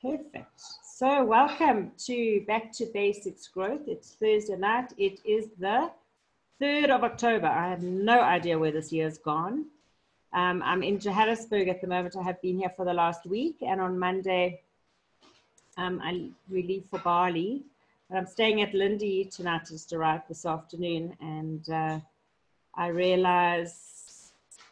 Perfect. So welcome to Back to Basics Growth. It's Thursday night. It is the 3rd of October. I have no idea where this year's gone. I'm in Johannesburg at the moment. I have been here for the last week, and on Monday I leave for Bali. But I'm staying at Lindy tonight, just arrived this afternoon, and I realize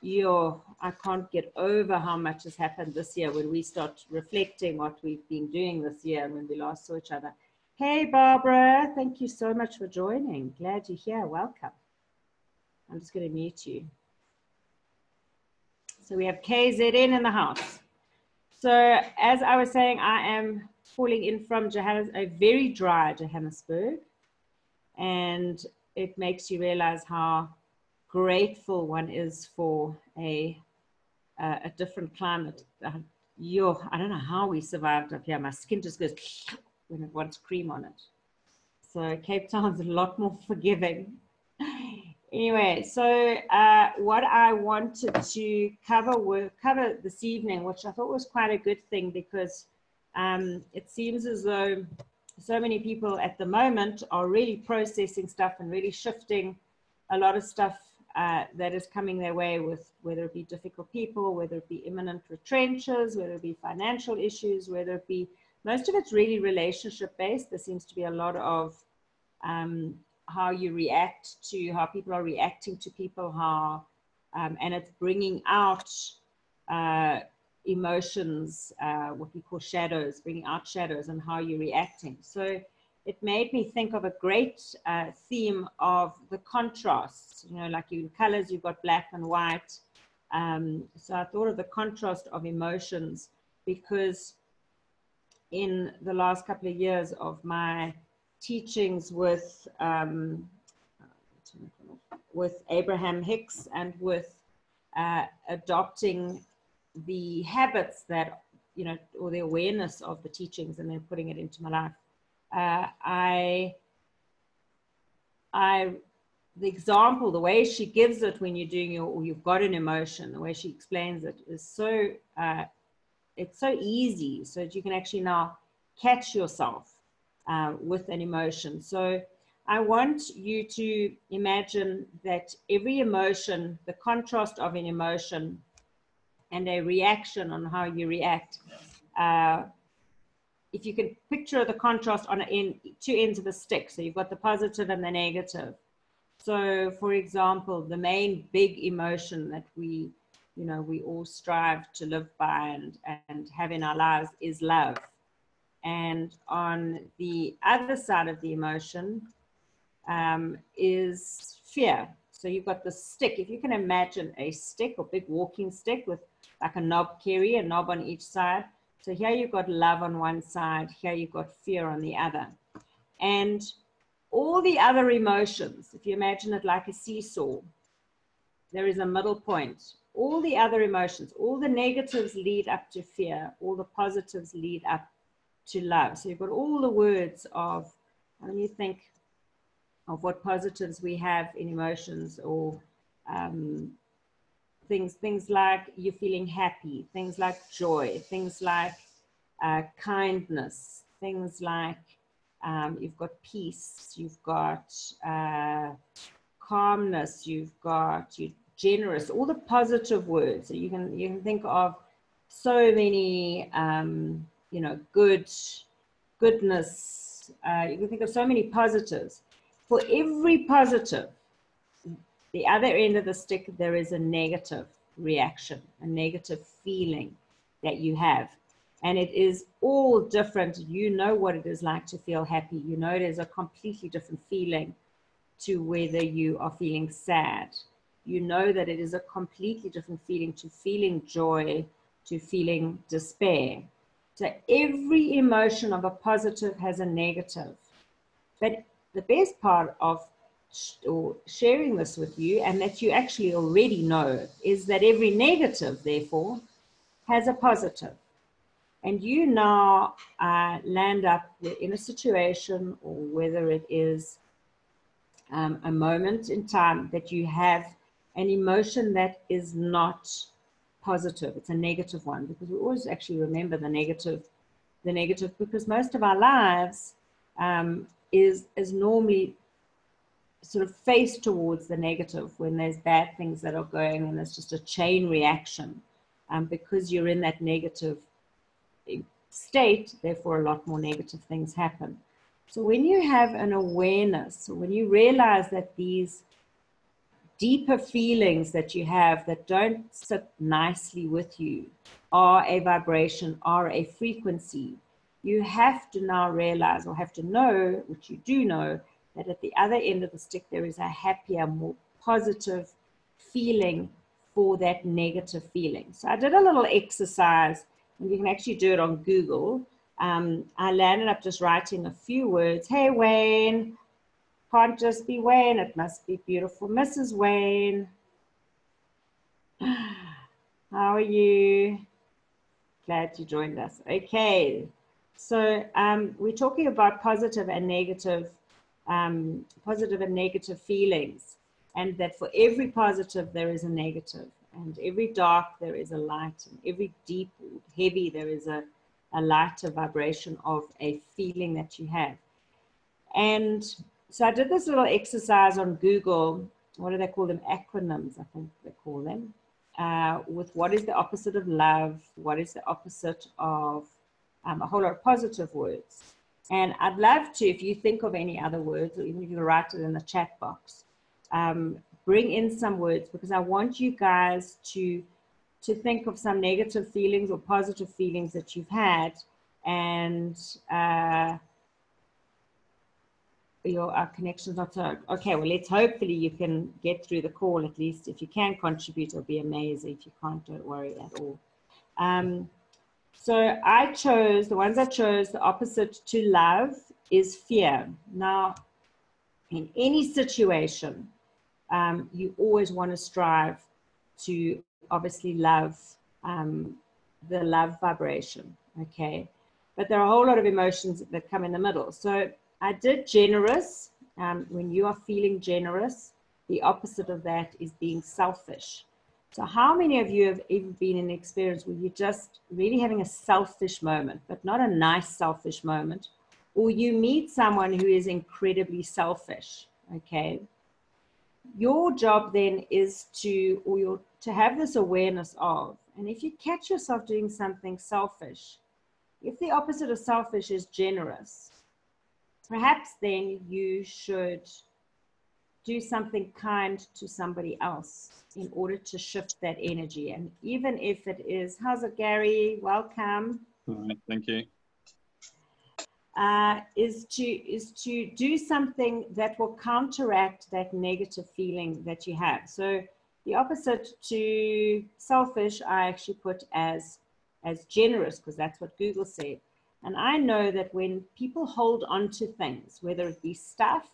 I can't get over how much has happened this year when we start reflecting what we've been doing this year and when we last saw each other. Hey, Barbara, thank you so much for joining. Glad you're here. Welcome. I'm just going to mute you. So we have KZN in the house. So as I was saying, I am calling in from a very dry Johannesburg, and it makes you realize how grateful one is for a different climate. I don't know how we survived up here. My skin just goes when it wants cream on it. So Cape Town's a lot more forgiving. Anyway, so what I wanted to cover this evening, which I thought was quite a good thing, because it seems as though so many people at the moment are really processing stuff and really shifting a lot of stuff that is coming their way, with whether it be difficult people, whether it be imminent retrenches, whether it be financial issues, whether it be, most of it's really relationship based. There seems to be a lot of how you react to, how people are reacting to people, and it's bringing out emotions, what we call shadows, bringing out shadows and how you're reacting. So it made me think of a great theme of the contrasts. You know, like in colors, you've got black and white. So I thought of the contrast of emotions, because in the last couple of years of my teachings with Abraham Hicks, and with adopting the habits that, you know, or the awareness of the teachings and then putting it into my life, the example, the way she gives it when you're doing you've got an emotion, the way she explains it is so, it's so easy, so that you can actually now catch yourself with an emotion. So I want you to imagine that every emotion, the contrast of an emotion and a reaction on how you react, if you can picture the contrast on two ends of a stick. So you've got the positive and the negative. So for example, the main big emotion that we all strive to live by and have in our lives is love. And on the other side of the emotion is fear. So you've got the stick. If you can imagine a stick, or big walking stick with like a knob carry, a knob on each side. So here you've got love on one side, here you've got fear on the other. And all the other emotions, if you imagine it like a seesaw, there is a middle point. All the other emotions, all the negatives lead up to fear, all the positives lead up to love. So you've got all the words of, when you think of what positives we have in emotions, or things like you're feeling happy, things like joy, things like kindness, things like you've got peace, you've got calmness, you're generous, all the positive words. So you can think of so many, goodness. You can think of so many positives. For every positive, the other end of the stick, there is a negative reaction, a negative feeling that you have. And it is all different. You know what it is like to feel happy. You know it is a completely different feeling to whether you are feeling sad. You know that it is a completely different feeling to feeling joy, to feeling despair. So every emotion of a positive has a negative. But the best part of sharing this with you, and that you actually already know, is that every negative, therefore, has a positive. And you now land up in a situation, or whether it is a moment in time, that you have an emotion that is not positive. It's a negative one, because we always actually remember the negative the negative, because most of our lives is normally sort of faced towards the negative when there's bad things that are going, and it's just a chain reaction. Because you're in that negative state, therefore a lot more negative things happen. So when you have an awareness, or when you realize that these deeper feelings that you have that don't sit nicely with you are a vibration, are a frequency, you have to now realize, or have to know, which you do know, that at the other end of the stick there is a happier, more positive feeling for that negative feeling. So I did a little exercise, and you can actually do it on Google. I landed up just writing a few words. Hey, Wayne. Can't just be Wayne, it must be beautiful Mrs. Wayne. How are you? Glad you joined us. Okay, so we're talking about positive and negative feelings, and that for every positive there is a negative, and every dark there is a light, and every deep, heavy there is a lighter vibration of a feeling that you have. And so I did this little exercise on Google. What do they call them? Acronyms, I think they call them. With what is the opposite of love? What is the opposite of a whole lot of positive words? And I'd love to, if you think of any other words, or even if you write it in the chat box, bring in some words, because I want you guys to think of some negative feelings or positive feelings that you've had, and our connection's not so okay. Well, let's hopefully you can get through the call. At least if you can contribute, it'll be amazing. If you can't, don't worry at all. So I chose, the ones I chose, the opposite to love is fear. Now, in any situation, you always want to strive to obviously love, the love vibration, okay? But there are a whole lot of emotions that come in the middle. So I did generous. When you are feeling generous, the opposite of that is being selfish. So how many of you have ever been in an experience where you're just really having a selfish moment, but not a nice selfish moment, or you meet someone who is incredibly selfish, okay? Your job then is to have this awareness of, and if you catch yourself doing something selfish, if the opposite of selfish is generous, perhaps then you should do something kind to somebody else in order to shift that energy. And even if it is, how's it, Gary? Welcome. All right, thank you. Is to do something that will counteract that negative feeling that you have. So the opposite to selfish, I actually put as generous, because that's what Google said. And I know that when people hold on to things, whether it be stuff,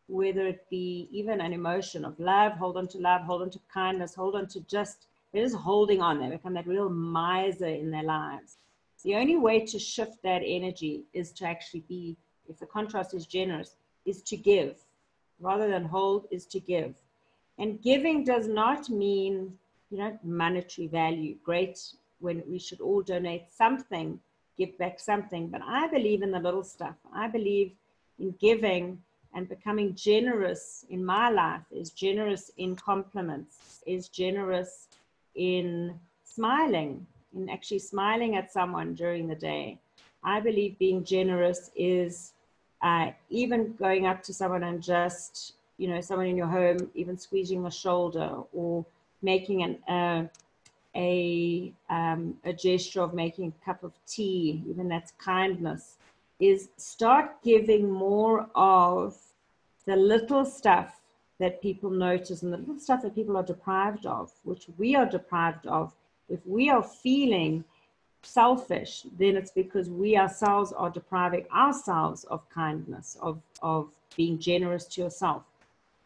whether it be even an emotion of love, hold on to kindness, hold on to just, they're just holding on. They become that real miser in their lives. The only way to shift that energy is to actually be, if the contrast is generous, is to give. Rather than hold, is to give. And giving does not mean, monetary value. Great, when we should all donate something, give back something. But I believe in the little stuff. I believe in giving and becoming generous in my life, is generous in compliments, is generous in smiling, in actually smiling at someone during the day. I believe being generous is even going up to someone and just, someone in your home, even squeezing a shoulder, or making a gesture of making a cup of tea, even that's kindness, is start giving more of the little stuff that people notice and the little stuff that people are deprived of, which we are deprived of. If we are feeling selfish, then it's because we ourselves are depriving ourselves of kindness, of being generous to yourself.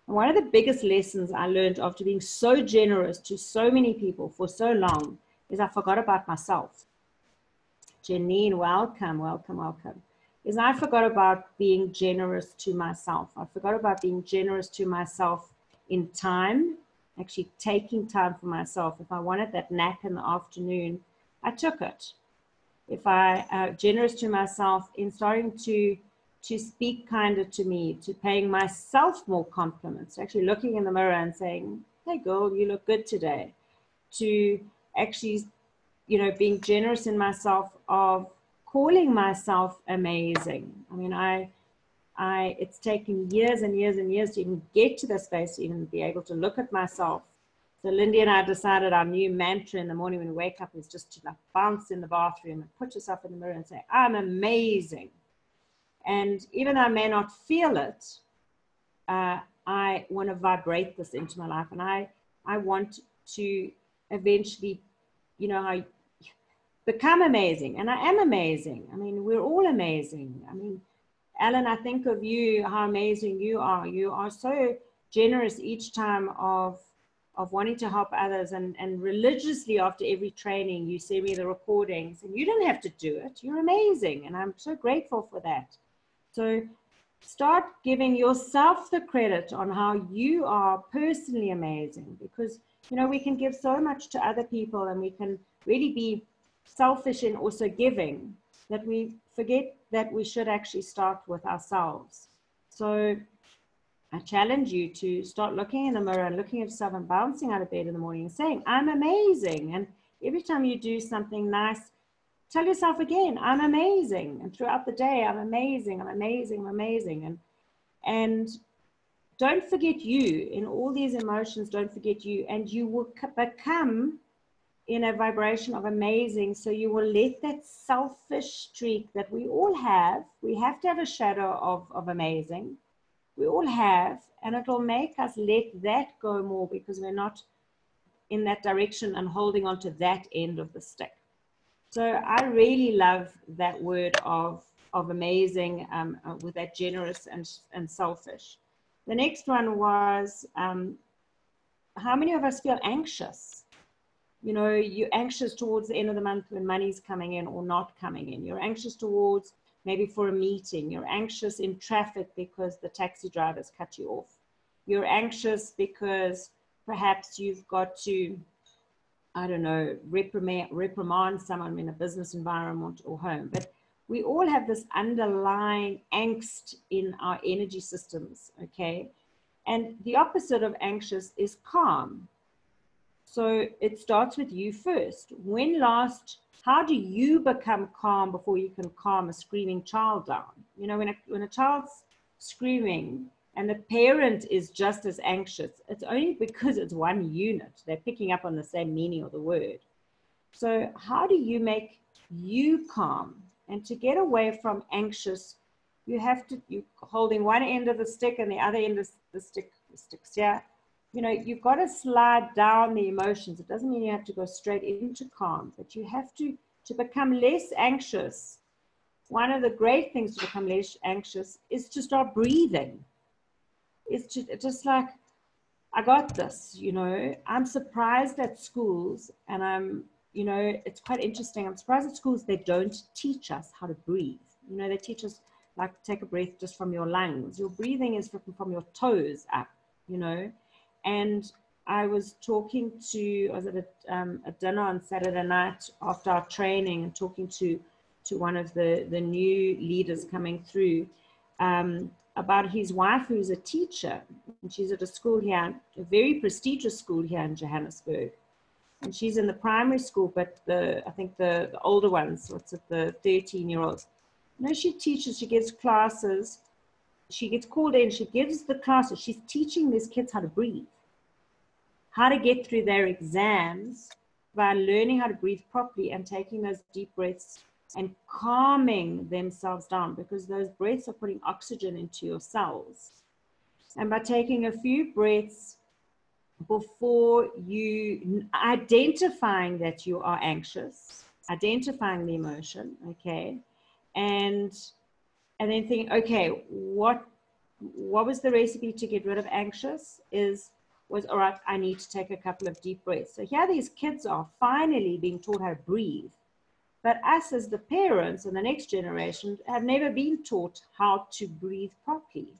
And one of the biggest lessons I learned after being so generous to so many people for so long is I forgot about myself. Janine, welcome, welcome, welcome. Is I forgot about being generous to myself. I forgot about being generous to myself in time, actually taking time for myself. If I wanted that nap in the afternoon, I took it. if I generous to myself in starting to speak kinder to me, to paying myself more compliments, actually looking in the mirror and saying, hey girl, you look good today, to actually, you know, being generous in myself of calling myself amazing. I mean, it's taken years and years and years to even get to the space to even be able to look at myself. So Lindy and I decided our new mantra in the morning when we wake up is just to like bounce in the bathroom and put yourself in the mirror and say, I'm amazing. And even though I may not feel it, I want to vibrate this into my life. And I want to eventually, you know, I become amazing. And I am amazing. I mean, we're all amazing. I mean, Alan, I think of you, how amazing you are. You are so generous each time of wanting to help others, and religiously after every training, you send me the recordings, and you don't have to do it. You're amazing. And I'm so grateful for that. So start giving yourself the credit on how you are personally amazing, because, you know, we can give so much to other people, and we can really be selfish in also giving, that we forget that we should actually start with ourselves. So I challenge you to start looking in the mirror and looking at yourself and bouncing out of bed in the morning and saying, I'm amazing. And every time you do something nice, tell yourself again, I'm amazing. And throughout the day, I'm amazing, I'm amazing, I'm amazing. And don't forget you in all these emotions. Don't forget you, and you will become in a vibration of amazing. So you will let that selfish streak that we all have, we have to have a shadow of amazing. We all have, and it'll make us let that go more, because we're not in that direction and holding on to that end of the stick. So I really love that word of amazing, with that generous and selfish. The next one was, how many of us feel anxious? You know, you're anxious towards the end of the month when money's coming in or not coming in. You're anxious towards maybe for a meeting. You're anxious in traffic because the taxi drivers cut you off. You're anxious because perhaps you've got to, I don't know, reprimand someone in a business environment or home. But we all have this underlying angst in our energy systems, okay? And the opposite of anxious is calm. So it starts with you first. How do you become calm before you can calm a screaming child down? You know, when a child's screaming and the parent is just as anxious, it's only because it's one unit. They're picking up on the same meaning of the word. So how do you make you calm? And to get away from anxious, you're holding one end of the stick and the other end of the sticks here. You know, you've got to slide down the emotions. It doesn't mean you have to go straight into calm, but you have to become less anxious. One of the great things to become less anxious is to start breathing. It's just like, I got this, you know. I'm surprised at schools, and you know, it's quite interesting. I'm surprised at schools, they don't teach us how to breathe. You know, they teach us like take a breath just from your lungs. Your breathing is from your toes up, you know. And I was talking I was at a dinner on Saturday night after our training, and talking to one of the new leaders coming through about his wife, who's a teacher. And she's at a school here, a very prestigious school here in Johannesburg. And she's in the primary school, but I think the older ones, what's it, the 13-year-olds. No, she teaches, she gives classes. She gets called in, she gives the classes. She's teaching these kids how to breathe, how to get through their exams by learning how to breathe properly and taking those deep breaths and calming themselves down, because those breaths are putting oxygen into your cells. And by taking a few breaths before you identifying that you are anxious, identifying the emotion, okay, and then think, okay, what was the recipe to get rid of anxious? Was all right, I need to take a couple of deep breaths. So here these kids are finally being taught how to breathe. But us as the parents and the next generation have never been taught how to breathe properly.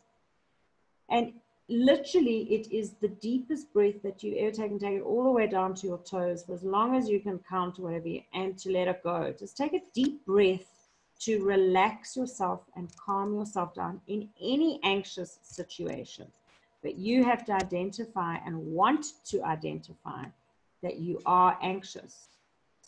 And literally, it is the deepest breath that you ever taken. Take it all the way down to your toes for as long as you can count, whatever, and to let it go. Just take a deep breath to relax yourself and calm yourself down in any anxious situation. But you have to identify and want to identify that you are anxious.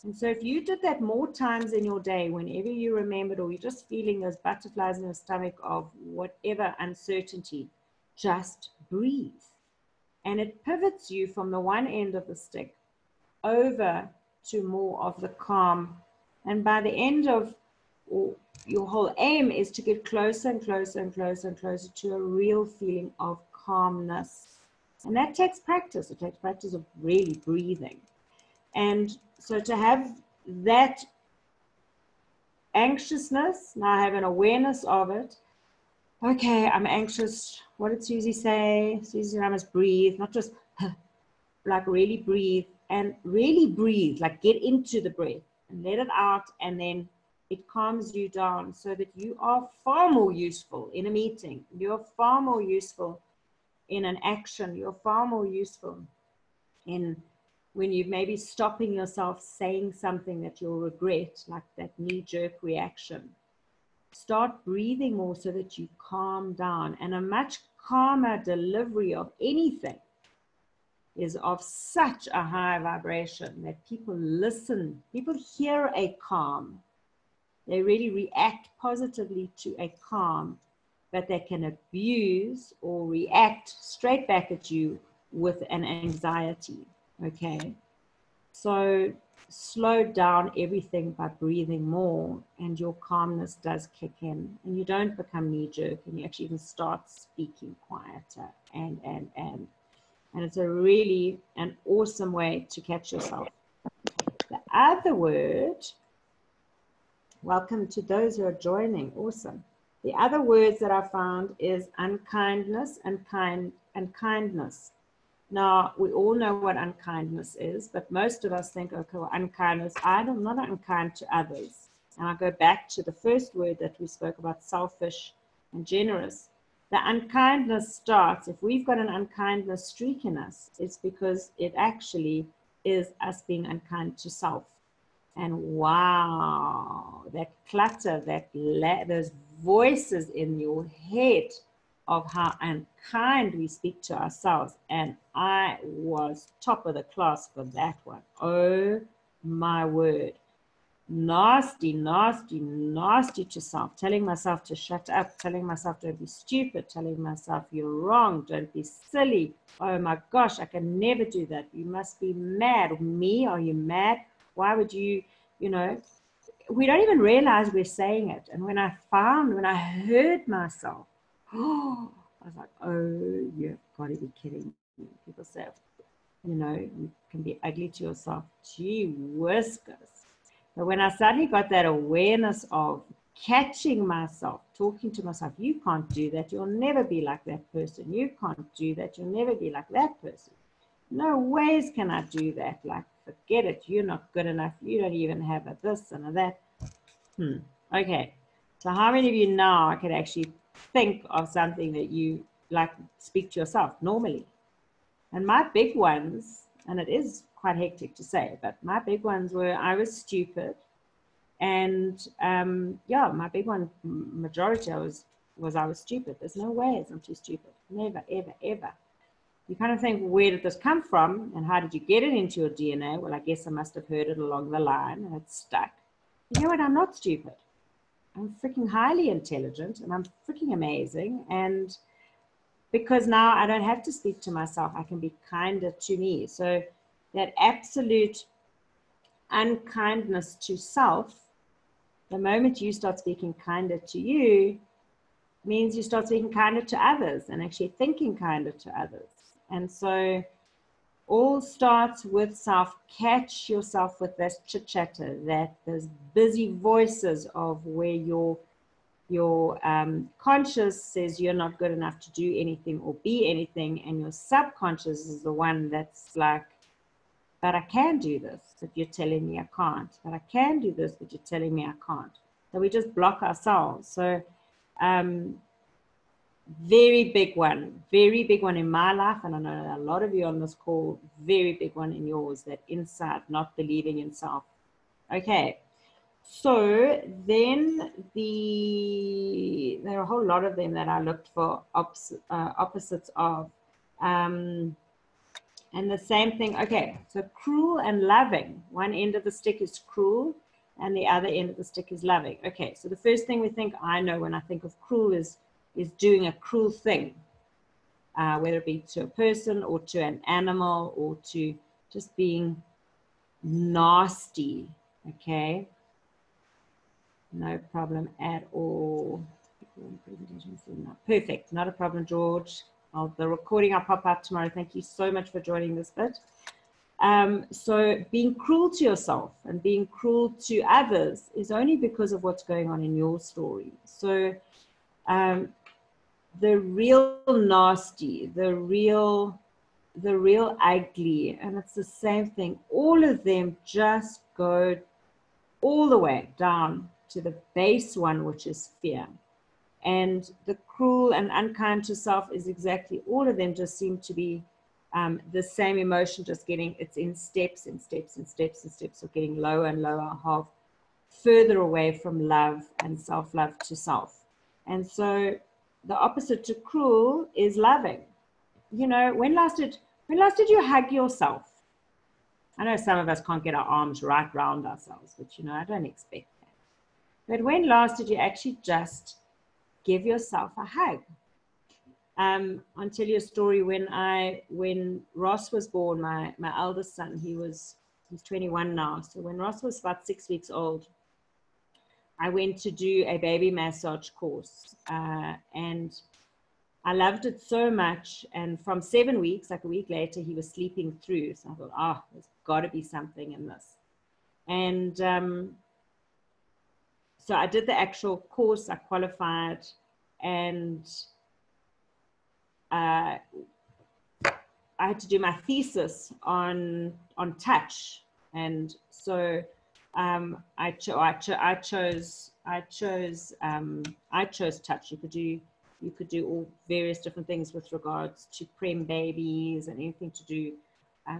And so if you did that more times in your day, whenever you remembered, or you're just feeling those butterflies in your stomach of whatever uncertainty, just breathe. And it pivots you from the one end of the stick over to more of the calm. And by the end of, or your whole aim is to get closer and closer and closer and closer to a real feeling of calmness. And that takes practice. It takes practice of really breathing. And so to have that anxiousness, now I have an awareness of it. Okay, I'm anxious. What did Susie say? Susie said I must breathe, not just like really breathe, and really breathe, like get into the breath and let it out, and then it calms you down so that you are far more useful in a meeting. You're far more useful in an action. You're far more useful in when you maybe stopping yourself saying something that you'll regret, like that knee-jerk reaction. Start breathing more so that you calm down. And a much calmer delivery of anything is of such a high vibration that people listen, people hear a calm. They really react positively to a calm, but they can abuse or react straight back at you with an anxiety. Okay, so slow down everything by breathing more, and your calmness does kick in, and you don't become knee-jerk, and you actually even start speaking quieter, and it's a really an awesome way to catch yourself. The other word, welcome to those who are joining, awesome. The other words that I found is unkindness and kindness. Now, we all know what unkindness is, but most of us think, okay, well, unkindness, I'm not unkind to others. And I go back to the first word that we spoke about, selfish and generous. The unkindness starts, if we've got an unkindness streak in us, it's because it actually is us being unkind to self. And wow, that clutter, those voices in your head of how unkind we speak to ourselves. And I was top of the class for that one. Oh my word. Nasty, nasty, nasty to self. Telling myself to shut up, telling myself don't be stupid, telling myself you're wrong, don't be silly. Oh my gosh, I can never do that. You must be mad. Me, are you mad? Why would you, we don't even realize we're saying it. And when I heard myself, oh, I was like, oh, you've got to be kidding me. People say, you can be ugly to yourself. Gee whiskers. But when I suddenly got that awareness of catching myself, talking to myself, you can't do that. You'll never be like that person. You can't do that. You'll never be like that person. No ways can I do that. Like, forget it. You're not good enough. You don't even have a this and a that. Okay. So how many of you now can actually think of something that you like speak to yourself normally? And my big ones, and it is quite hectic to say, but my big ones were I was stupid. And yeah, my big one, majority was I was stupid. There's no ways I'm too stupid. Never, ever, ever. You kind of think, where did this come from? And how did you get it into your DNA? Well, I guess I must have heard it along the line and it's stuck. You know what? I'm not stupid. I'm freaking highly intelligent and I'm freaking amazing. And because now I don't have to speak to myself, I can be kinder to me. So that absolute unkindness to self, the moment you start speaking kinder to you, means you start speaking kinder to others and actually thinking kinder to others. And so all starts with self. Catch yourself with this chit-chatter, that those busy voices of where your conscious says you're not good enough to do anything or be anything, and your subconscious is the one that's like, but I can do this, but you're telling me I can't. But I can do this, but you're telling me I can't. So we just block ourselves. So very big one in my life, and I know a lot of you on this call, very big one in yours, that inside, not believing in self. Okay, so then there are a whole lot of them that I looked for opposites of. And the same thing, okay, so cruel and loving. One end of the stick is cruel and the other end of the stick is loving. Okay, so the first thing I know when I think of cruel is doing a cruel thing, whether it be to a person or to an animal or to just being nasty, okay? No problem at all. Perfect, not a problem, George. The recording I'll pop out tomorrow. Thank you so much for joining this bit. So being cruel to yourself and being cruel to others is only because of what's going on in your story. So the real nasty, the real ugly, and it's the same thing. All of them just go all the way down to the base one, which is fear. And the cruel and unkind to self is exactly, all of them just seem to be the same emotion, just it's in steps and steps and steps and steps of getting lower and lower, half further away from love and self-love to self. And so the opposite to cruel is loving. You know, when last did you hug yourself? I know some of us can't get our arms right round ourselves, but you know, I don't expect that. But when last did you actually just give yourself a hug? I'll tell you a story. When Ross was born, my eldest son, he's 21 now. So when Ross was about 6 weeks old, I went to do a baby massage course, and I loved it so much. And from 7 weeks, like a week later, he was sleeping through. So I thought, there's got to be something in this. And so I did the actual course, I qualified, and I had to do my thesis on touch. And so I chose touch. You could do all various different things with regards to prem babies and anything to do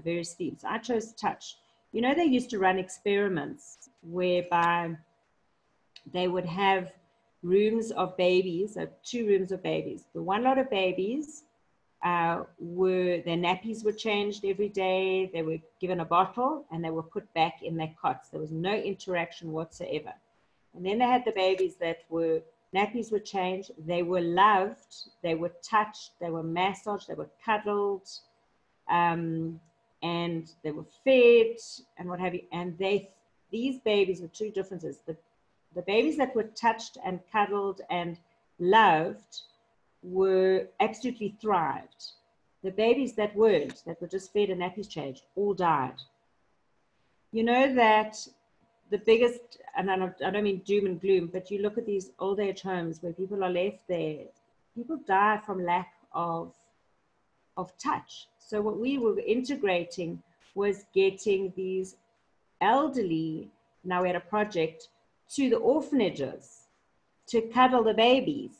various themes. I chose touch. You know, they used to run experiments whereby they would have rooms of babies, so 2 rooms of babies. The one lot of babies their nappies were changed every day. They were given a bottle and they were put back in their cots. There was no interaction whatsoever. And then they had the babies nappies were changed, they were loved, they were touched, they were massaged, they were cuddled, and they were fed and what have you. And these babies were 2 differences. The babies that were touched and cuddled and loved were absolutely thrived. The babies that weren't, that were just fed and nappies changed, all died. You know that the biggest, and I don't mean doom and gloom, but you look at these old age homes where people are left there, people die from lack of touch. So what we were integrating was getting these elderly, now we had a project, to the orphanages to cuddle the babies.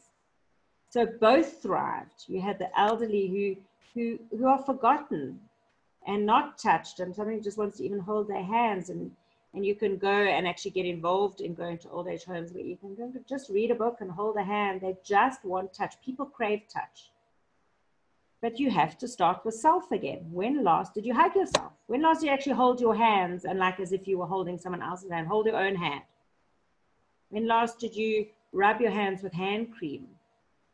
So both thrived. You had the elderly who are forgotten and not touched, and somebody just wants to even hold their hands, and you can go and actually get involved in going to old age homes where you can go just read a book and hold a hand. They just want touch. People crave touch. But you have to start with self again. When last did you hug yourself? When last did you actually hold your hands and like as if you were holding someone else's hand, hold your own hand? When last did you rub your hands with hand cream?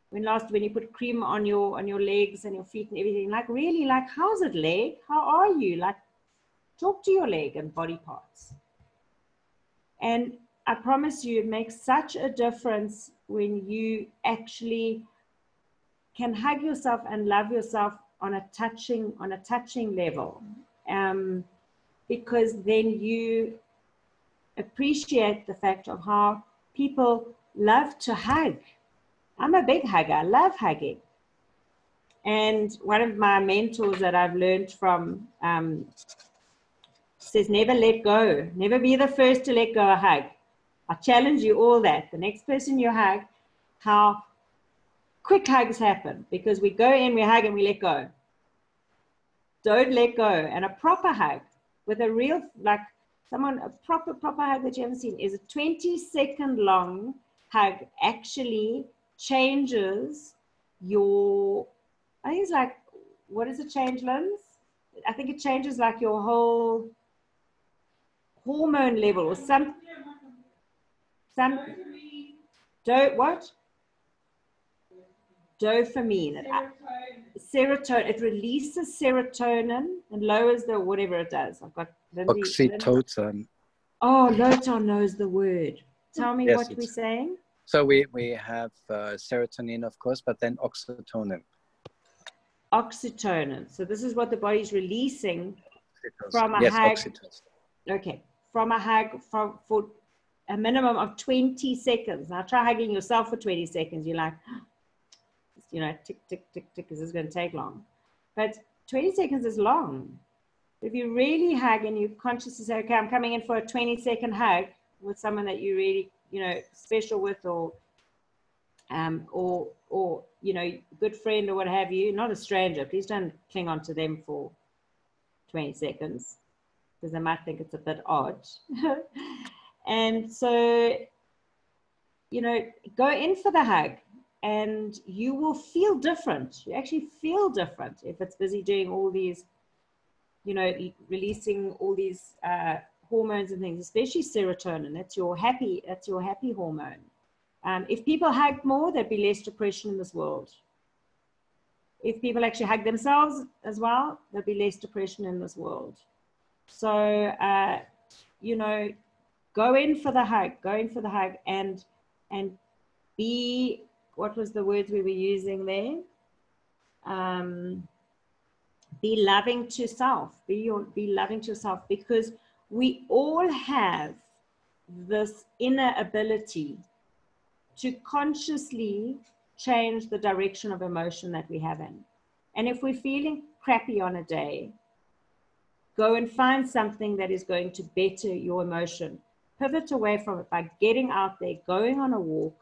When you put cream on your legs and your feet and everything, like really, like, how's it, leg? How are you? Like, talk to your leg and body parts. And I promise you, it makes such a difference when you actually can hug yourself and love yourself on a touching level, because then you appreciate the fact of how people love to hug. I'm a big hugger. I love hugging. And one of my mentors that I've learned from says, never let go. Never be the first to let go a hug. I challenge you all that. The next person you hug, how quick hugs happen because we go in, we hug, and we let go. Don't let go. And a proper hug with a real, like someone, a proper hug that you haven't seen is a 20-second long hug actually changes your, I think it's like, what does it change, Linz? I think it changes like your whole hormone level or some what? Dopamine. Serotonin. It releases serotonin and lowers the whatever it does. I've got Lindsay. Oxytocin. Oh, Lothar knows the word. Tell me what we're saying. So we have serotonin, of course, but then oxytocin. Oxytocin. So this is what the body's releasing from a hug. Oxytocin. Okay, from a hug for a minimum of 20 seconds. Now try hugging yourself for 20 seconds. You're like, you know, tick, tick, tick, tick. Is this going to take long? But 20 seconds is long. If you really hug and you consciously say, okay, I'm coming in for a 20-second hug with someone that you really, you know, special with, or you know, good friend or what have you, not a stranger. Please don't cling on to them for 20 seconds because they might think it's a bit odd. And so, you know, go in for the hug and you will feel different. You actually feel different if it's busy doing all these, you know, releasing all these hormones and things, especially serotonin. That's your happy hormone. If people hug more, there'd be less depression in this world. If people actually hug themselves as well, there'll be less depression in this world. So, you know, go in for the hug, and be, what was the words we were using there? Be loving to self, be loving to yourself, because we all have this inner ability to consciously change the direction of emotion that we have in. And if we're feeling crappy on a day, go and find something that is going to better your emotion. Pivot away from it by getting out there, going on a walk,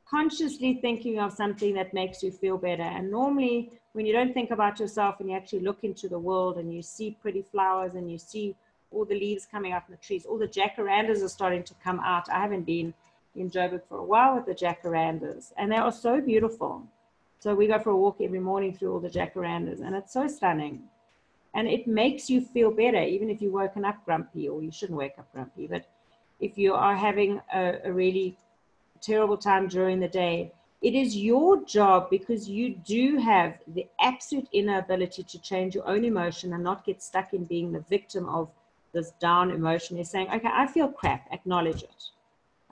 consciously thinking of something that makes you feel better. And normally when you don't think about yourself and you actually look into the world and you see pretty flowers and you see all the leaves coming up in the trees, all the jacarandas are starting to come out. I haven't been in Joburg for a while with the jacarandas, and they are so beautiful. So we go for a walk every morning through all the jacarandas, and it's so stunning. And it makes you feel better, even if you've woken up grumpy, or you shouldn't wake up grumpy. But if you are having a really terrible time during the day, it is your job, because you do have the absolute inner ability to change your own emotion and not get stuck in being the victim of this down emotion. You're saying, okay, I feel crap, acknowledge it.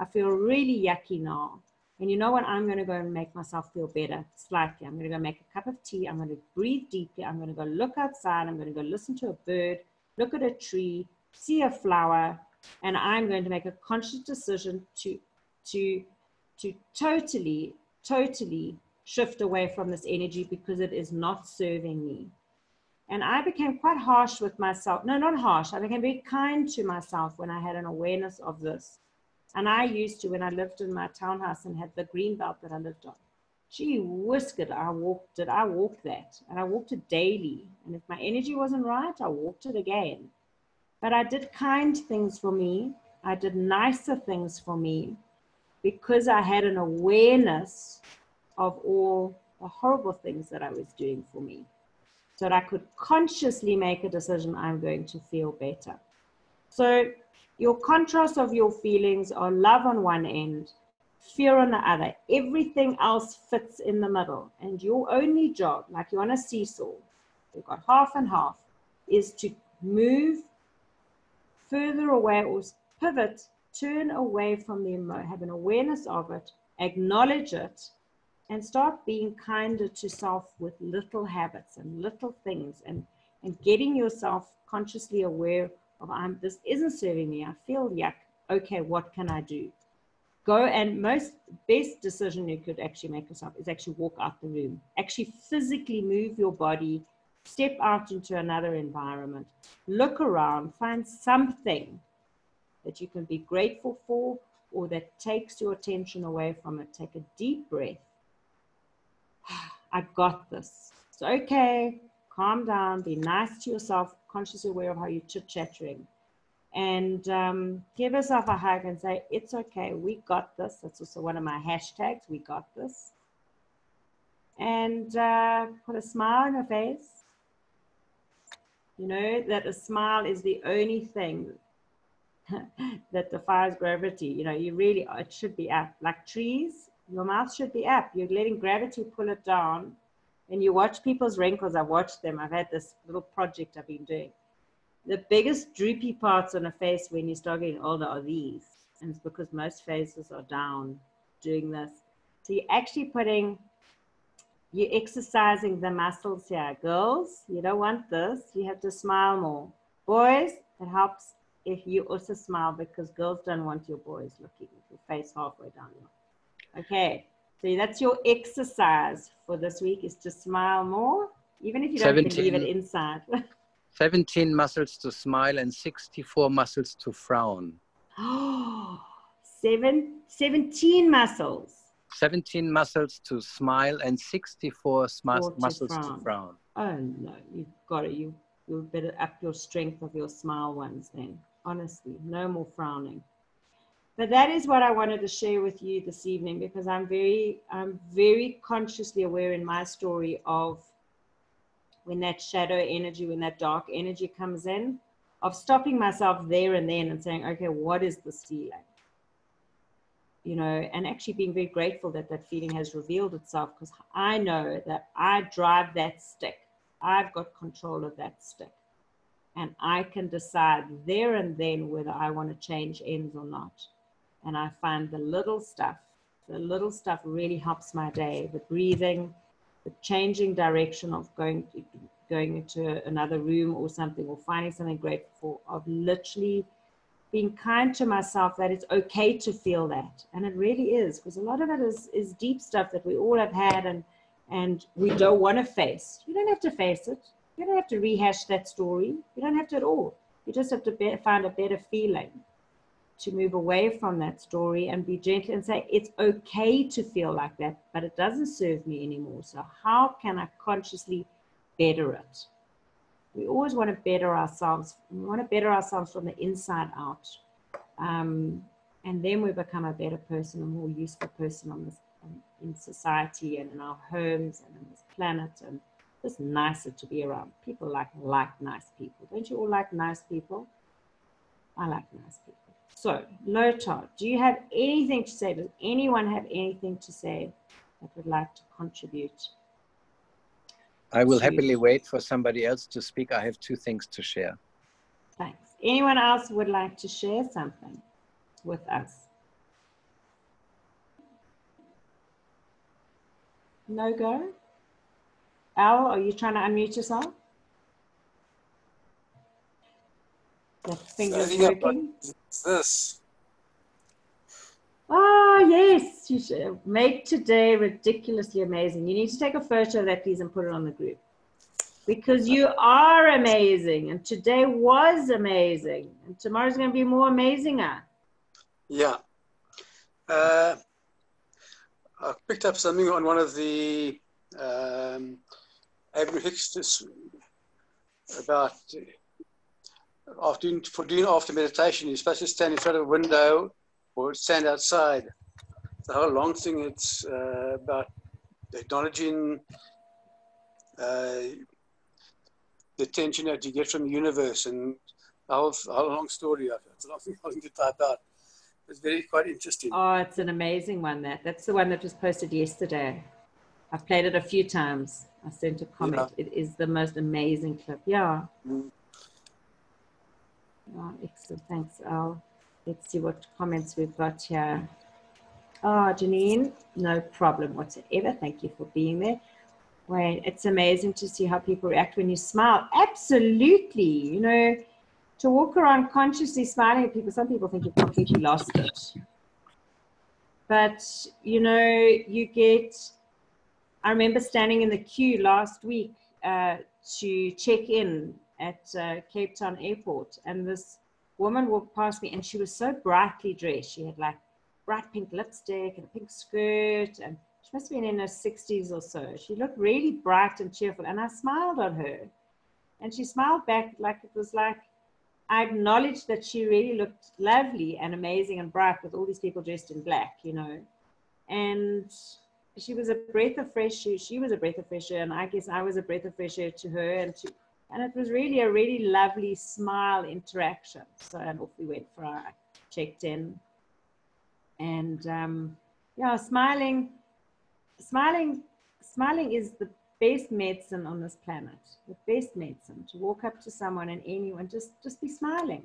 I feel really yucky now. And you know what? I'm going to go and make myself feel better slightly. I'm going to go make a cup of tea. I'm going to breathe deeply. I'm going to go look outside. I'm going to go listen to a bird, look at a tree, see a flower, and I'm going to make a conscious decision to totally shift away from this energy, because it is not serving me. And I became quite harsh with myself. No, not harsh. I became very kind to myself when I had an awareness of this. And I used to, when I lived in my townhouse and had the green belt that I lived on, gee whiskered, I walked that. And I walked it daily. And if my energy wasn't right, I walked it again. But I did kind things for me. I did nicer things for me, because I had an awareness of all the horrible things that I was doing for me, so that I could consciously make a decision, I'm going to feel better. So your contrast of your feelings are love on one end, fear on the other. Everything else fits in the middle. And your only job, like you're on a seesaw, you've got half and half, is to move further away or pivot, turn away from the emotion, have an awareness of it, acknowledge it, and start being kinder to self with little habits and little things, and getting yourself consciously aware of, this isn't serving me. I feel yuck. Okay, what can I do? Go, and best decision you could actually make yourself is actually walk out the room. Actually physically move your body, step out into another environment, look around, find something that you can be grateful for, or that takes your attention away from it, take a deep breath. I got this. It's okay. Calm down. Be nice to yourself. Consciously aware of how you're chit-chattering. And give yourself a hug and say, it's okay. We got this. That's also one of my hashtags. We got this. And put a smile on your face. You know that a smile is the only thing that defies gravity. You know, it should be up. Like trees, your mouth should be up. You're letting gravity pull it down. And you watch people's wrinkles. I've watched them. I've had this little project I've been doing. The biggest droopy parts on a face when you start getting older are these. And it's because most faces are down doing this. So you're exercising the muscles here. Girls, you don't want this. You have to smile more. Boys, it helps if you also smile, because girls don't want your boys looking with your face halfway down. Okay, so that's your exercise for this week, is to smile more, even if you don't believe it inside. 17 muscles to smile and 64 muscles to frown. 17 muscles. 17 muscles to smile and 64 muscles to frown. Oh no, you've got it. You better up your strength of your smile ones then. Honestly, no more frowning. But that is what I wanted to share with you this evening, because I'm very consciously aware in my story of when that shadow energy, when that dark energy comes in, of stopping myself there and then and saying, okay, what is this feeling? You know, and actually being very grateful that that feeling has revealed itself, because I know that I drive that stick. I've got control of that stick. And I can decide there and then whether I want to change ends or not. And I find the little stuff really helps my day. The breathing, the changing direction of going into another room or something, or finding something grateful for, of literally being kind to myself, that it's okay to feel that. And it really is, because a lot of it is deep stuff that we all have had and we don't want to face. You don't have to face it. You don't have to rehash that story. You don't have to at all. You just have to find a better feeling to move away from that story and be gentle and say, it's okay to feel like that, but it doesn't serve me anymore. So how can I consciously better it? We always want to better ourselves. We want to better ourselves from the inside out. And then we become a better person, a more useful person in society and in our homes and in this planet, and just nicer to be around. People like nice people. Don't you all like nice people? I like nice people. So, Lothar, do you have anything to say? Does anyone have anything to say that would like to contribute? I will happily wait for somebody else to speak. I have 2 things to share. Thanks. Anyone else would like to share something with us? No go? Al, are you trying to unmute yourself? The finger's working. This. Oh, yes. You should make today ridiculously amazing. You need to take a photo of that, please, and put it on the group. Because you are amazing. And today was amazing. And tomorrow's going to be more amazinger. Yeah. I picked up something on one of the Abraham Hicks about after meditation, you're supposed to stand in front of a window or stand outside. The whole long thing, it's about acknowledging the attention that you get from the universe, and the whole long story of it. It's a long thing to type out. It's quite interesting. Oh, it's an amazing one. That's the one that was posted yesterday. I've played it a few times. I sent a comment. Yeah. It is the most amazing clip. Yeah. Mm. Oh, excellent. Thanks, Al. Let's see what comments we've got here. Oh, Janine, no problem whatsoever. Thank you for being there. Wayne, it's amazing to see how people react when you smile. Absolutely. You know, to walk around consciously smiling at people, some people think you've completely lost it. But, you know, I remember standing in the queue last week to check in at Cape Town Airport, and this woman walked past me, and she was so brightly dressed. She had like bright pink lipstick and a pink skirt, and she must have been in her 60s or so. She looked really bright and cheerful, and I smiled on her, and she smiled back like it was like I acknowledged that she really looked lovely and amazing and bright with all these people dressed in black, you know. And she was a breath of fresh air. She was a breath of fresh air, and I guess I was a breath of fresh air to her. And it was really a really lovely smile interaction. So, and off we went for our checked in. And yeah, smiling is the best medicine on this planet. The best medicine, to walk up to someone and anyone, just be smiling,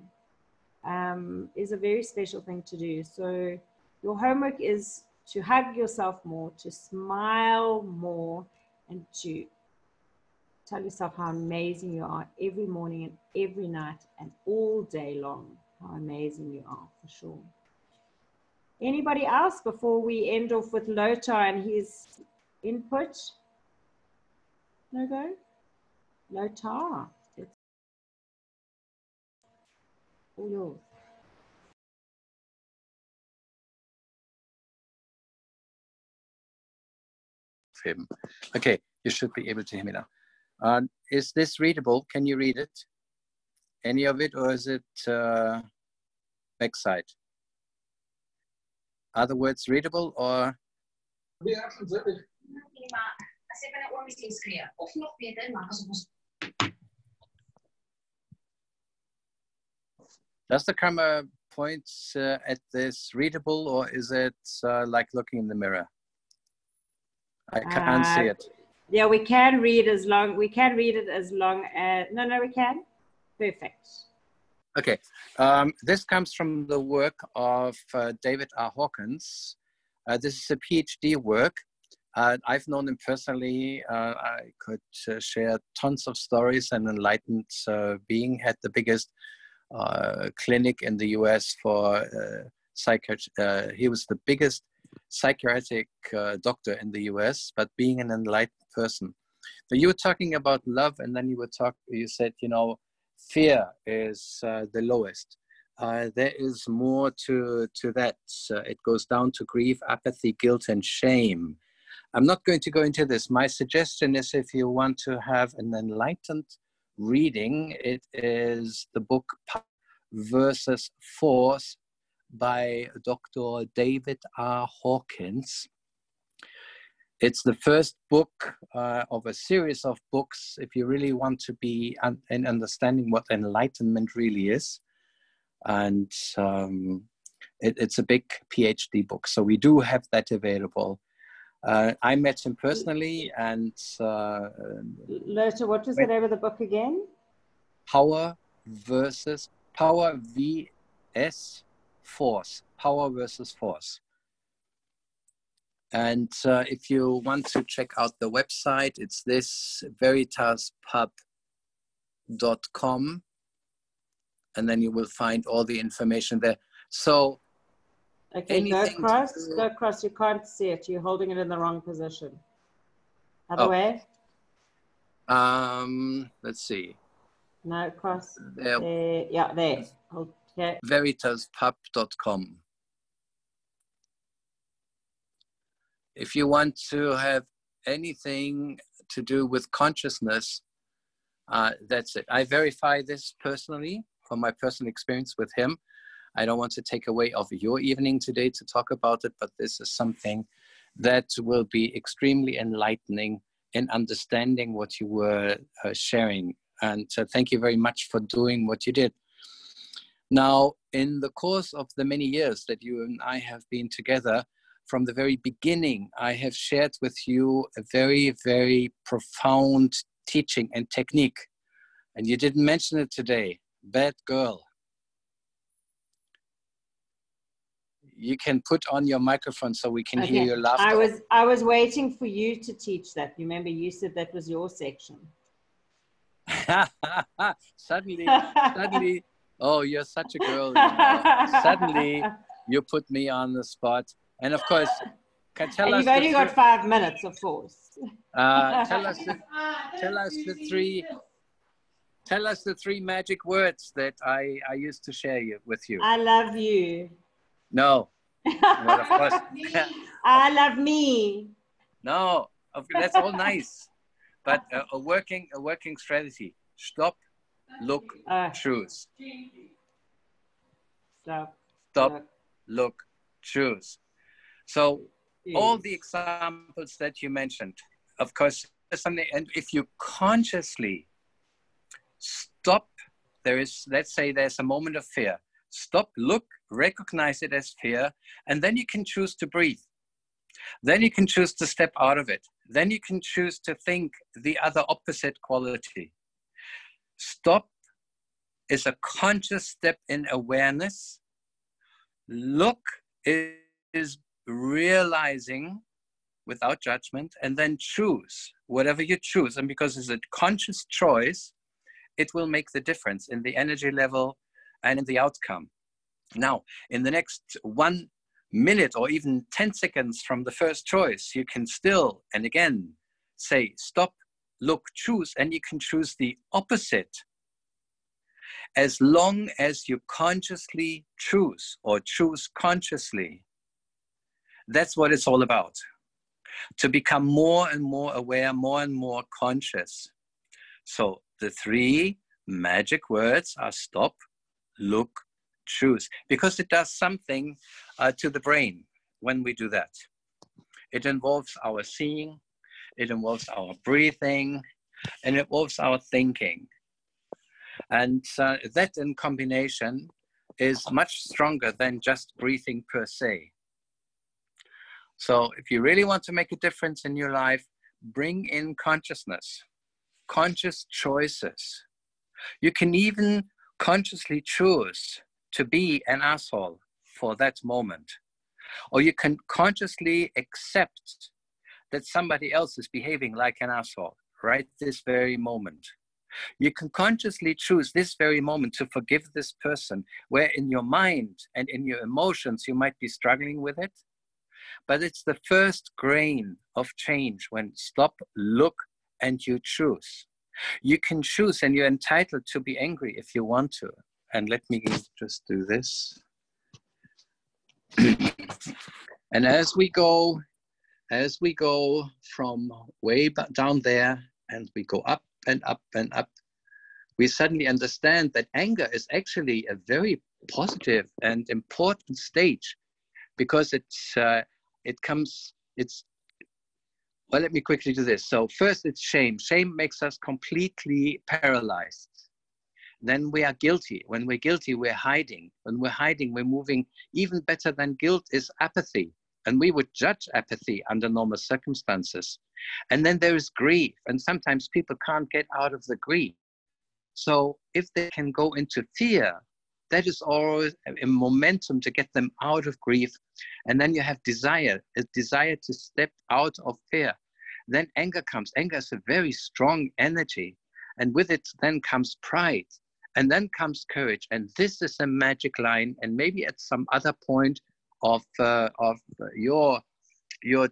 is a very special thing to do. So your homework is to hug yourself more, to smile more, and to tell yourself how amazing you are every morning and every night and all day long. How amazing you are, for sure. Anybody else before we end off with Lothar and his input? No go? Lothar, it's all yours. Him. Okay, you should be able to hear me now. Is this readable? Can you read it? Any of it, or is it backside? Are the words readable, or? Does the camera point at this readable, or is it like looking in the mirror? I can't see it. Yeah, we can read as long. We can read it as long as. No, we can. Perfect. Okay. This comes from the work of David R. Hawkins. This is a PhD work. I've known him personally. I could share tons of stories. An enlightened being, had the biggest clinic in the US for psychiatry. He was the biggest psychiatric doctor in the US, but being an enlightened person. So you were talking about love, and then you said, you know, fear is the lowest. There is more to that. It goes down to grief, apathy, guilt, and shame. I'm not going to go into this. My suggestion is, if you want to have an enlightened reading, it is the book Power versus Force by Dr. David R. Hawkins. It's the first book of a series of books if you really want to be in understanding what enlightenment really is. And it's a big PhD book. So we do have that available. I met him personally, and Lothar, what was the name of the book again? Power vs. Force. Power versus Force. And if you want to check out the website, it's this veritaspub.com, and then you will find all the information there. So okay, go across, you can't see it, you're holding it in the wrong position. Other way? Let's see. No, across. There. Yeah, there. Okay. veritaspub.com. If you want to have anything to do with consciousness, that's it. I verify this personally from my personal experience with him. I don't want to take away of your evening today to talk about it, but this is something that will be extremely enlightening in understanding what you were sharing. And thank you very much for doing what you did. Now, in the course of the many years that you and I have been together, from the very beginning, I have shared with you a very, very profound teaching and technique. And you didn't mention it today. Bad girl. You can put on your microphone so we can hear your laughter. I was waiting for you to teach that. Remember, you said that was your section. Suddenly, oh, you're such a girl. You know. Suddenly, you put me on the spot. And of course, and you've only got 5 minutes, of course. Tell us the three magic words that I used to share with you. I love you. No, Well, of course. I love me. No, that's all nice. But a working strategy. Stop, look, choose. Stop, Stop, look, choose. So all the yes. examples that you mentioned, of course, something, and if you consciously stop, let's say there's a moment of fear. Stop, look, recognize it as fear, and then you can choose to breathe. Then you can choose to step out of it. Then you can choose to think the other opposite quality. Stop is a conscious step in awareness. Look is realizing without judgment, and then choose whatever you choose. And because it's a conscious choice, it will make the difference in the energy level and in the outcome. Now, in the next 1 minute or even 10 seconds from the first choice, you can still, and again, say, stop, look, choose, and you can choose the opposite. As long as you consciously choose or choose consciously, that's what it's all about. To become more and more aware, more and more conscious. So the 3 magic words are stop, look, choose, because it does something to the brain when we do that. It involves our seeing, it involves our breathing, and it involves our thinking. And that in combination is much stronger than just breathing per se. So if you really want to make a difference in your life, bring in consciousness, conscious choices. You can even consciously choose to be an asshole for that moment. Or you can consciously accept that somebody else is behaving like an asshole right this very moment. You can consciously choose this very moment to forgive this person, where in your mind and in your emotions, you might be struggling with it. But it's the first grain of change when stop, look, and you choose. You can choose, and you're entitled to be angry if you want to. And let me just do this. And as we go from way down there, and we go up and up and up, we suddenly understand that anger is actually a very positive and important stage, because well, let me quickly do this. So first it's shame. Shame makes us completely paralyzed. Then we are guilty. When we're guilty, we're hiding. When we're hiding, we're moving. Even better than guilt is apathy. And we would judge apathy under normal circumstances. And then there is grief. And sometimes people can't get out of the grief. So if they can go into fear, that is always a momentum to get them out of grief. And then you have desire, a desire to step out of fear. Then anger comes. Anger is a very strong energy. And with it then comes pride. And then comes courage. And this is a magic line. And maybe at some other point of your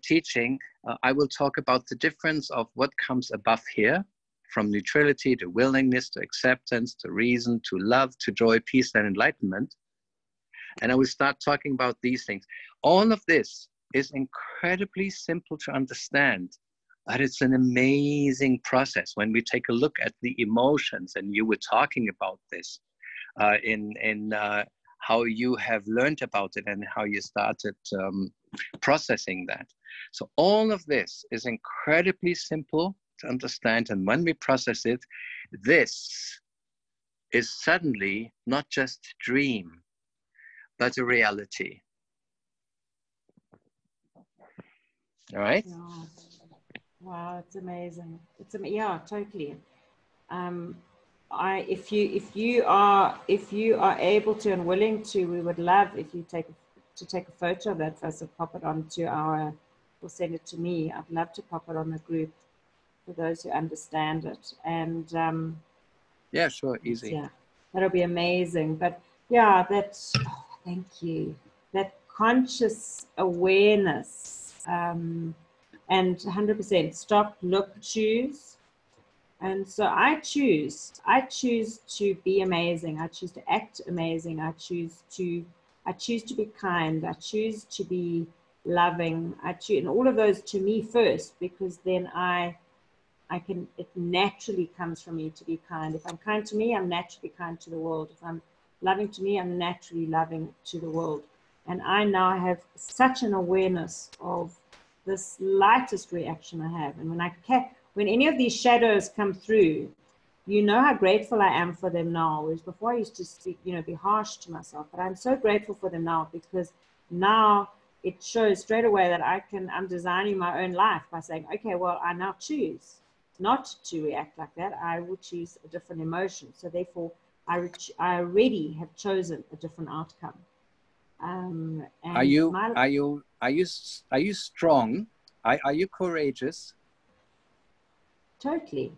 teaching, I will talk about the difference of what comes above here, from neutrality to willingness to acceptance to reason to love to joy, peace, and enlightenment. And I will start talking about these things. All of this is incredibly simple to understand, but it's an amazing process when we take a look at the emotions. And you were talking about this in how you have learned about it and how you started processing that. So all of this is incredibly simple to understand. And when we process it, this is suddenly not just a dream, but a reality. All right? Wow, wow, it's amazing. Yeah, totally. If you are able to and willing to, we would love if you take a photo of that for us and pop it onto our, or send it to me. I'd love to pop it on the group for those who understand it. And yeah, sure, easy. Yeah, that'll be amazing. But yeah, thank you. That conscious awareness, and 100% stop, look, choose. And so I choose to be amazing. I choose to act amazing. I choose to I choose to be kind. I choose to be loving. I choose, and all of those to me first, because then it naturally comes from me to be kind. If I'm kind to me, I'm naturally kind to the world. If I'm loving to me, I'm naturally loving to the world. And I now have such an awareness of this lightest reaction I have. And when any of these shadows come through, you know how grateful I am for them now. Whereas before I used to speak, be harsh to myself. But I'm so grateful for them now, because now it shows straight away that I'm designing my own life by saying, okay, well, I now choose not to react like that. I will choose a different emotion. So therefore, I already have chosen a different outcome. And are you strong? Are you courageous? Totally.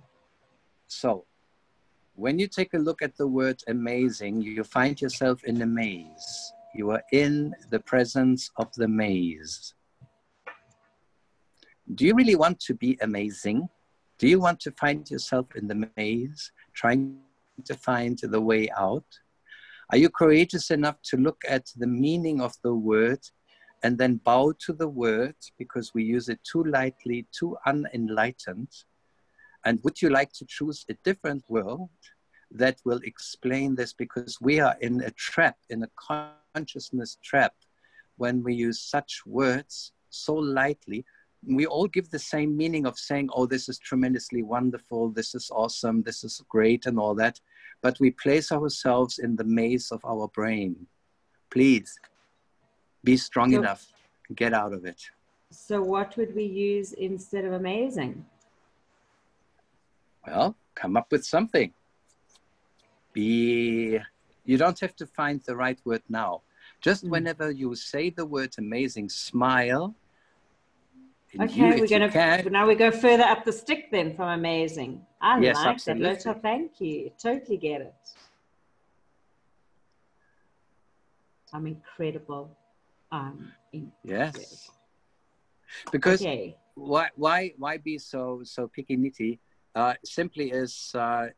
So, when you take a look at the word amazing, you find yourself in a maze. You are in the presence of the maze. Do you really want to be amazing? Do you want to find yourself in the maze, trying to find the way out? Are you courageous enough to look at the meaning of the word and then bow to the word because we use it too lightly, too unenlightened? And would you like to choose a different world that will explain this? Because we are in a trap, in a consciousness trap, when we use such words so lightly. We all give the same meaning of saying, oh, this is tremendously wonderful, this is awesome, this is great and all that. But we place ourselves in the maze of our brain. Please, be strong enough, get out of it. So what would we use instead of amazing? Well, come up with something. You don't have to find the right word now. Just whenever you say the word amazing, smile. Okay, now we go further up the stick then from amazing. Yes, like absolutely. that, Lothar. Thank you. Totally get it. I'm incredible. Yes. Because why be so picky nitty? Simply is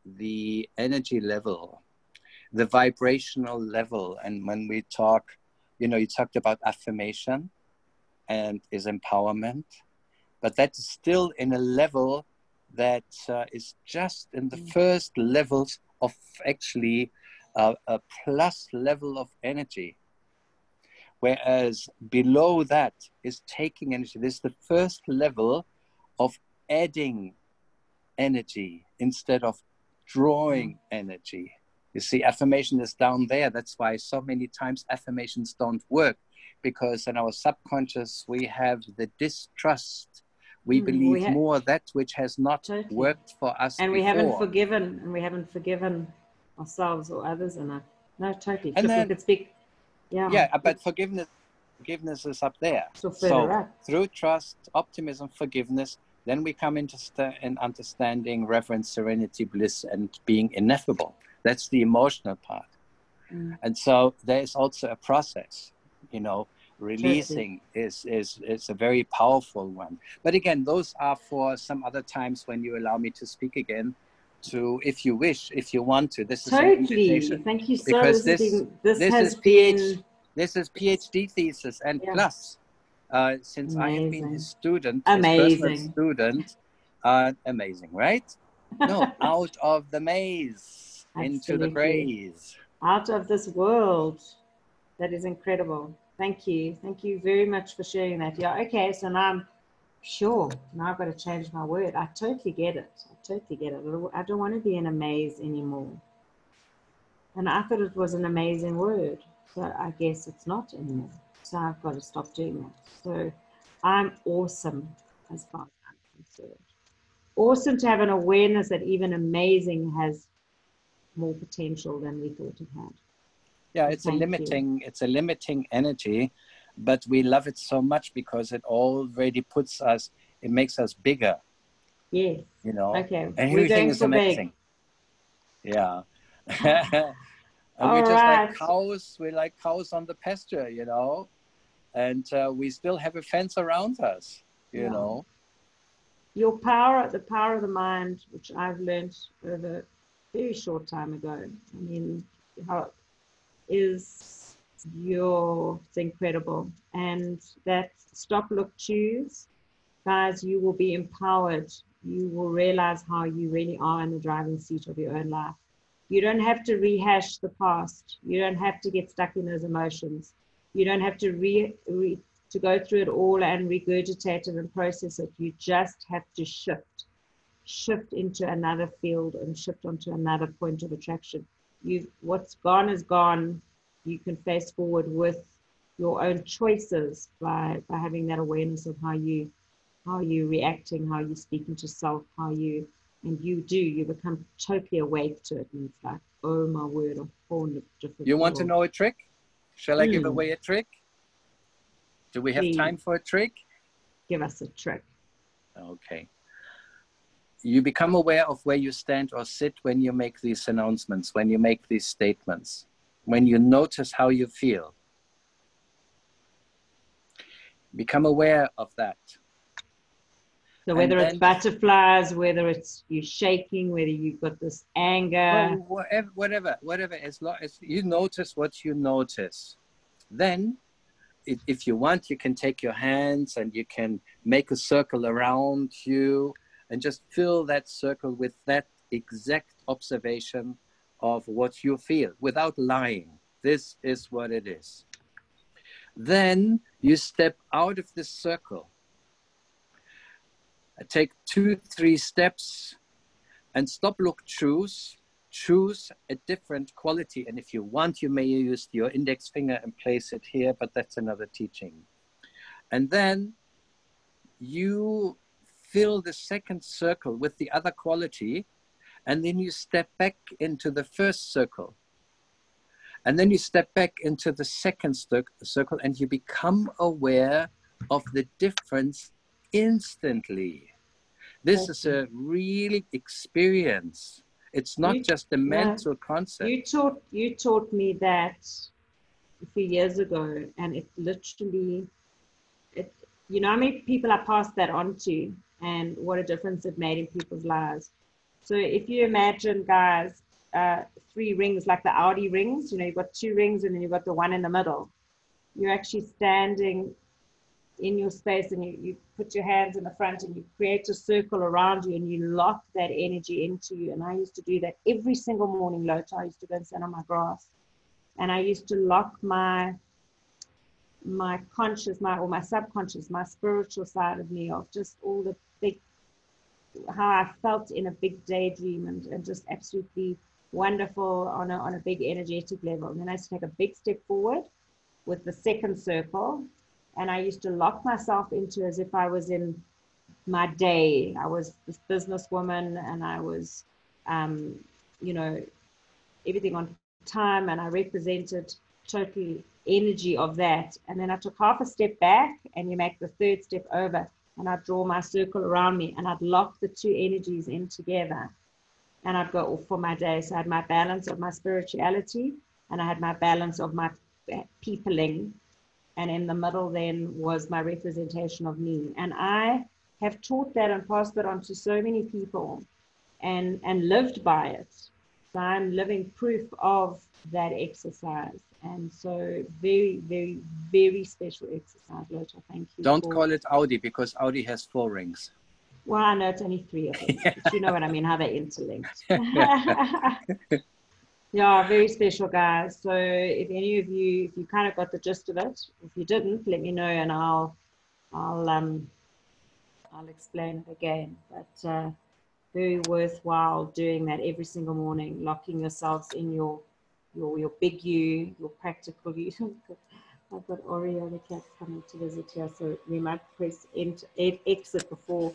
the energy level, the vibrational level. And when we talk, you talked about affirmation and is empowerment, but that's still in a level that is just in the first levels of actually a plus level of energy. Whereas below that is taking energy. This is the first level of adding energy instead of drawing energy. You see, affirmation is down there. That's why so many times affirmations don't work, because in our subconscious we have the distrust. We believe more that which has not worked for us and before. we haven't forgiven ourselves or others enough. No, totally. And then, we could speak. Yeah, but forgiveness is up there. So through trust, optimism, forgiveness, then we come into understanding, reverence, serenity, bliss, and being ineffable. That's the emotional part. And so there is also a process, releasing is a very powerful one. But again, those are for some other times when you allow me to speak again, if you wish, if you want to. This is an invitation. Thank you so because this is PhD thesis and plus, since I have been his student, his personal student, amazing, right? No, out of the maze, into the praise. Out of this world. That is incredible. Thank you. Thank you very much for sharing that. Yeah, okay, so now I'm sure. Now I've got to change my word. I totally get it. I don't want to be in a maze anymore. And I thought it was an amazing word. So I guess it's not anymore. So I've got to stop doing that. So I'm awesome as far as I'm concerned. Awesome to have an awareness that even amazing has more potential than we thought it had. Yeah, it's a limiting energy, but we love it so much because it already it makes us bigger. Yes. Okay. Everything is amazing. Big. Yeah. And we're just like cows. We're like cows on the pasture, and we still have a fence around us, you know. Your power, the power of the mind, which I've learned over a very short time ago. I mean, how is It's incredible. And that stop, look, choose, guys, you will be empowered. You will realize how you really are in the driving seat of your own life. You don't have to rehash the past. You don't have to get stuck in those emotions. You don't have to to go through it all and regurgitate it and process it. You just have to shift into another field and shift onto another point of attraction. What's gone is gone. You can face forward with your own choices by having that awareness of how you reacting, how you speaking to self, you become totally awake to it, and it's like, oh my word, a whole different You want world. to know a trick? Shall I give away a trick? Do we have Please. time for a trick? Give us a trick. Okay. You become aware of where you stand or sit when you make these announcements, when you make these statements, when you notice how you feel. Become aware of that. So whether it's butterflies, whether it's you shaking, whether you've got this anger. Well, whatever, as long as you notice what you notice, then if you want, you can take your hands and you can make a circle around you and just fill that circle with that exact observation of what you feel without lying. This is what it is. Then you step out of this circle. Take 2-3 steps and stop, look, choose a different quality. And if you want, you may use your index finger and place it here, but that's another teaching. And then you fill the second circle with the other quality, and then you step back into the first circle. And then you step back into the second circle, and you become aware of the difference instantly. This is a really experience. It's not just a mental concept. You taught me that a few years ago, and it literally, you know how many people I passed that on to, and what a difference it made in people's lives. So if you imagine, guys, 3 rings like the Audi rings, you know, you've got 2 rings and then you've got the one in the middle. You're actually standing in your space, and you put your hands in the front and you create a circle around you, and you lock that energy into you. And I used to do that every single morning, Lothar. I used to go and stand on my grass, and I used to lock my conscious, my subconscious, my spiritual side of me, of just all the big, how I felt in a big daydream, and just absolutely wonderful on a big energetic level. And then I used to take a big step forward with the second circle, and I used to lock myself into as if I was in my day. I was this businesswoman, and I was, you know, everything on time, and I represented total energy of that. And then I took half a step back, and you make the third step over, and I'd draw my circle around me, and I'd lock the 2 energies in together, and I'd go off for my day. So I had my balance of my spirituality, and I had my balance of my peopling, and in the middle then was my representation of me. And I have taught that and passed that on to so many people, and lived by it. So I'm living proof of that exercise. And so very, very, very special exercise, Lothar. Thank you. Don't call it Audi, because Audi has 4 rings. Well, I know it's only 3 of them, but you know what I mean, how they're interlinked. Yeah, very special, guys. So if any of you, if you kind of got the gist of it, if you didn't, let me know, and I'll explain it again. But very worthwhile doing that every single morning, locking yourselves in your big you, your practical you. I've got Oreo the cat coming to visit here, so we might press exit before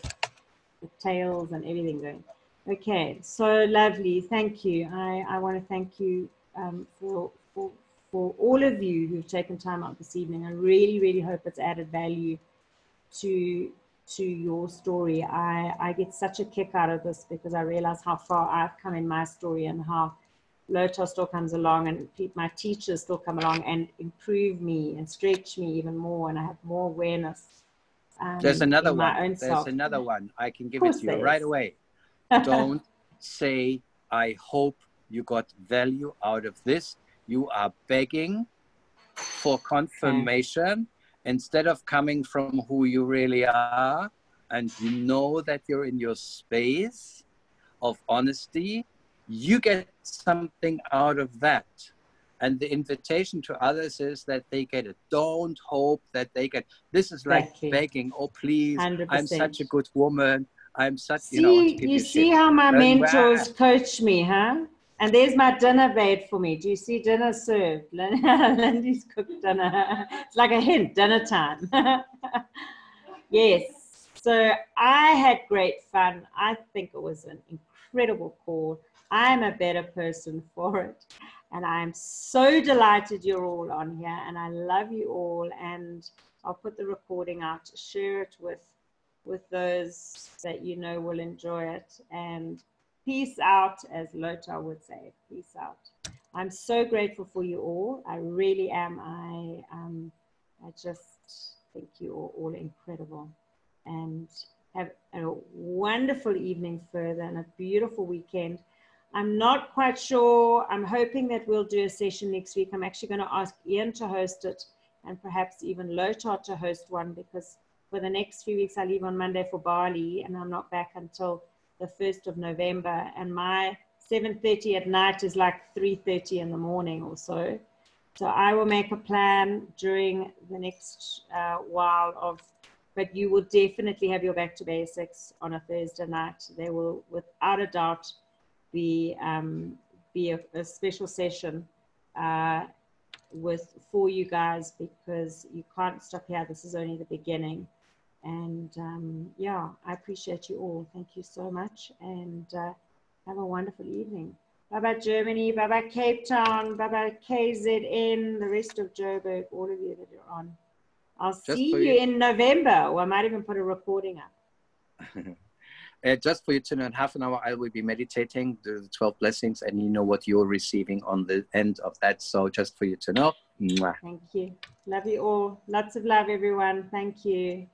the tails and everything going. Okay, so lovely. Thank you. I want to thank you for all of you who've taken time out this evening. I really, really hope it's added value to your story. I get such a kick out of this, because I realize how far I've come in my story, and how Lothar still comes along, and my teachers still come along and improve me and stretch me even more, and I have more awareness. There's another one. There's another one. I can give it to you right away. Don't say, I hope you got value out of this. You are begging for confirmation, instead of coming from who you really are, and you know that you're in your space of honesty, you get something out of that. And the invitation to others is that they get it. Don't hope that they get, this is like begging, oh, please, 100%. I'm such a good woman. I'm such, See, you know, to give you see shit. how my And mentors coach me, huh? And there's my dinner made for me. Do you see dinner served? Lindy's cooked dinner. It's like a hint, dinner time. Yes. So I had great fun. I think it was an incredible call. I'm a better person for it. And I'm so delighted you're all on here. And I love you all. And I'll put the recording out, share it with those that you know will enjoy it. And peace out, as Lothar would say. Peace out. I'm so grateful for you all. I really am. I just think you are all incredible. And have a wonderful evening further and a beautiful weekend. I'm not quite sure. I'm hoping that we'll do a session next week. I'm actually going to ask Ian to host it and perhaps even Lothar to host one, because for the next few weeks I leave on Monday for Bali and I'm not back until the 1st of November. And my 7:30 at night is like 3:30 in the morning or so. So I will make a plan during the next while of, but you will definitely have your Back to Basics on a Thursday night. There will, without a doubt, be a special session for you guys, because you can't stop here. This is only the beginning. And yeah, I appreciate you all. Thank you so much. And have a wonderful evening. Bye-bye Germany, bye-bye Cape Town, bye-bye KZN, the rest of Joburg, all of you that are on. I'll see you in November, or I might even put a recording up. Just for you to know, in half an hour, I will be meditating the 12 blessings, and you know what you're receiving on the end of that. So just for you to know. Mwah. Thank you. Love you all. Lots of love, everyone. Thank you.